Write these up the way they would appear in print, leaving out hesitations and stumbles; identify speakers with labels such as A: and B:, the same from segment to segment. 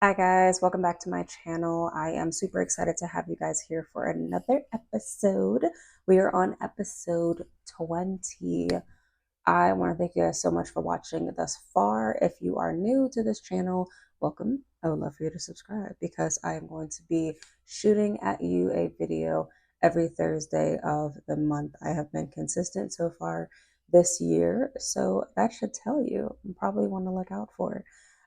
A: Hi guys, welcome back to my channel. I am super excited to have you guys here for another episode. We are on episode 20. I want to thank you guys so much for watching thus far. If you are new to this channel, welcome. I would love for you to subscribe because I am going to be shooting at you a video every Thursday of the month. I have been consistent so far this year, so that should tell you probably want to look out for it.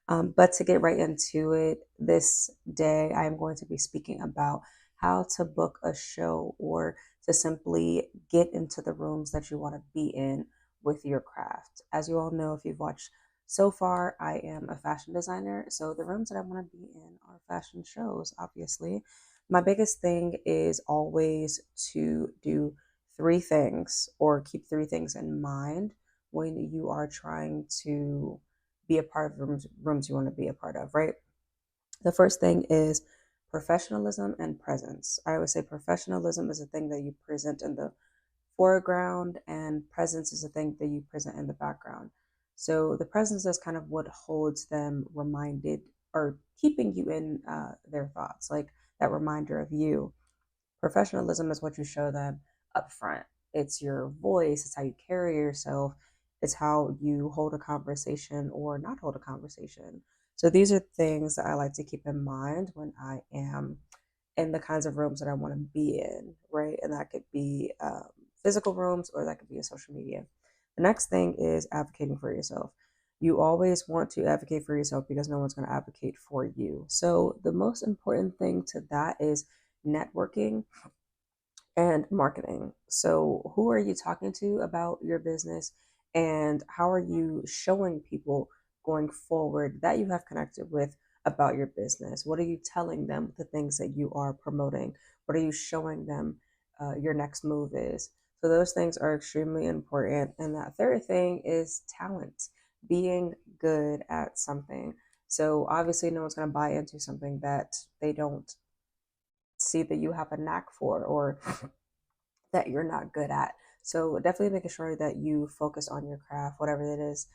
A: But to get right into it, this day I am going to be speaking about how to book a show or to simply get into the rooms that you want to be in with your craft. As you all know, if you've watched so far, I am a fashion designer. So the rooms that I want to be in are fashion shows, obviously. My biggest thing is always to do three things or keep three things in mind when you are trying to be a part of rooms you want to be a part of, right? The first thing is professionalism and presence. I always say professionalism is a thing that you present in the foreground, and presence is a thing that you present in the background. So the presence is kind of what holds them reminded or keeping you in their thoughts, like that reminder of you. Professionalism is what you show them up front. It's your voice, it's how you carry yourself, it's how you hold a conversation or not hold a conversation. So these are things that I like to keep in mind when I am in the kinds of rooms that I want to be in, right? And that could be physical rooms or that could be a social media. The next thing is advocating for yourself. You always want to advocate for yourself because no one's going to advocate for you. So the most important thing to that is networking and marketing. So, who are you talking to about your business, and how are you showing people going forward that you have connected with about your business? What are you telling them the things that you are promoting? What are you showing them your next move is? So, those things are extremely important. And that third thing is talent, being good at something. So, obviously, no one's going to buy into something that they don't see that you have a knack for or that you're not good at. So definitely making sure that you focus on your craft, whatever it is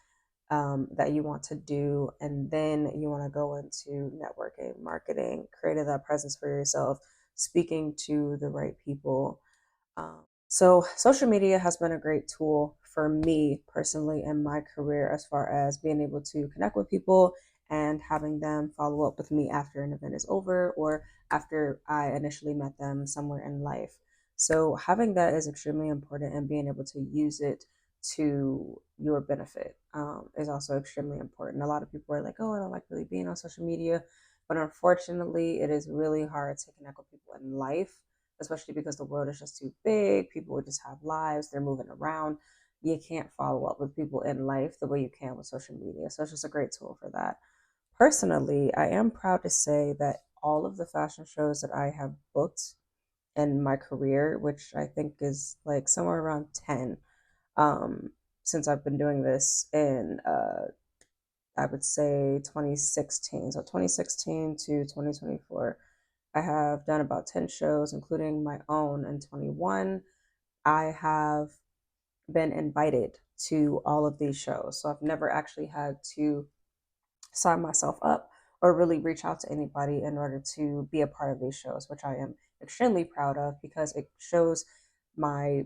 A: that you want to do, and then you want to go into networking, marketing, creating that presence for yourself, speaking to the right people. So social media has been a great tool for me personally in my career as far as being able to connect with people and having them follow up with me after an event is over or after I initially met them somewhere in life. So having that is extremely important, and being able to use it to your benefit is also extremely important. A lot of people are like, oh, I don't like really being on social media. But unfortunately, it is really hard to connect with people in life, especially because the world is just too big. People just have lives, they're moving around. You can't follow up with people in life the way you can with social media. So it's just a great tool for that. Personally, I am proud to say that all of the fashion shows that I have booked in my career, which I think is like somewhere around 10, um, since I've been doing this in, I would say 2016. So 2016 to 2024. I have done about 10 shows, including my own in 21. I have been invited to all of these shows. So I've never actually had to sign myself up or really reach out to anybody in order to be a part of these shows, which I am extremely proud of because it shows my,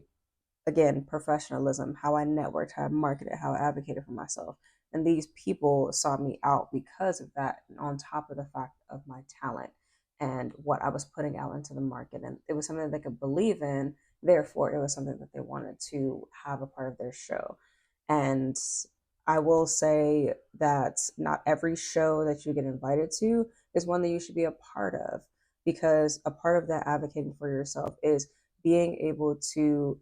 A: again, professionalism, how I networked, how I marketed, how I advocated for myself. And these people saw me out because of that, on top of the fact of my talent and what I was putting out into the market. And it was something they could believe in. Therefore, it was something that they wanted to have a part of their show. And I will say that not every show that you get invited to is one that you should be a part of, because a part of that advocating for yourself is being able to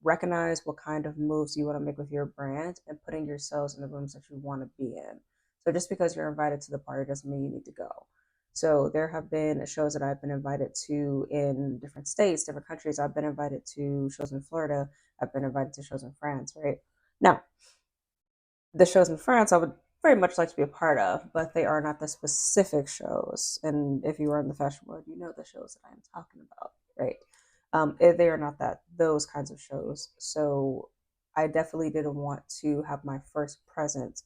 A: recognize what kind of moves you want to make with your brand and putting yourselves in the rooms that you want to be in. So just because you're invited to the party doesn't mean you need to go. So there have been shows that I've been invited to in different states, different countries. I've been invited to shows in Florida. I've been invited to shows in France, right? Now, the shows in France I would very much like to be a part of, but they are not the specific shows. And if you are in the fashion world, you know the shows that I'm talking about, right? They are not those kinds of shows. So I definitely didn't want to have my first presence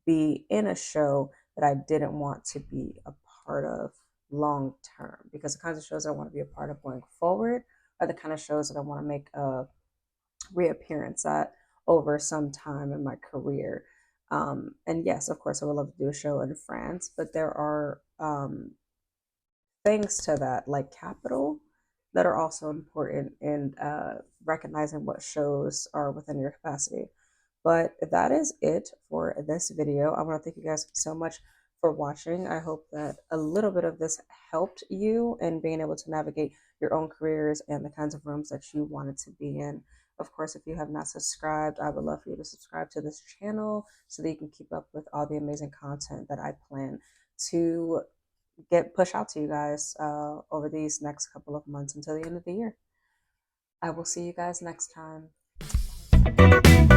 A: be in a show that I didn't want to be a part of long term, because the kinds of shows I want to be a part of going forward are the kind of shows that I want to make a reappearance at over some time in my career. And yes, of course, I would love to do a show in France, but there are things to that, like capital, that are also important in recognizing what shows are within your capacity. But that is it for this video. I want to thank you guys so much for watching. I hope that a little bit of this helped you in being able to navigate your own careers and the kinds of rooms that you wanted to be in. Of course, if you have not subscribed, I would love for you to subscribe to this channel so that you can keep up with all the amazing content that I plan to get push out to you guys over these next couple of months until the end of the year. I will see you guys next time.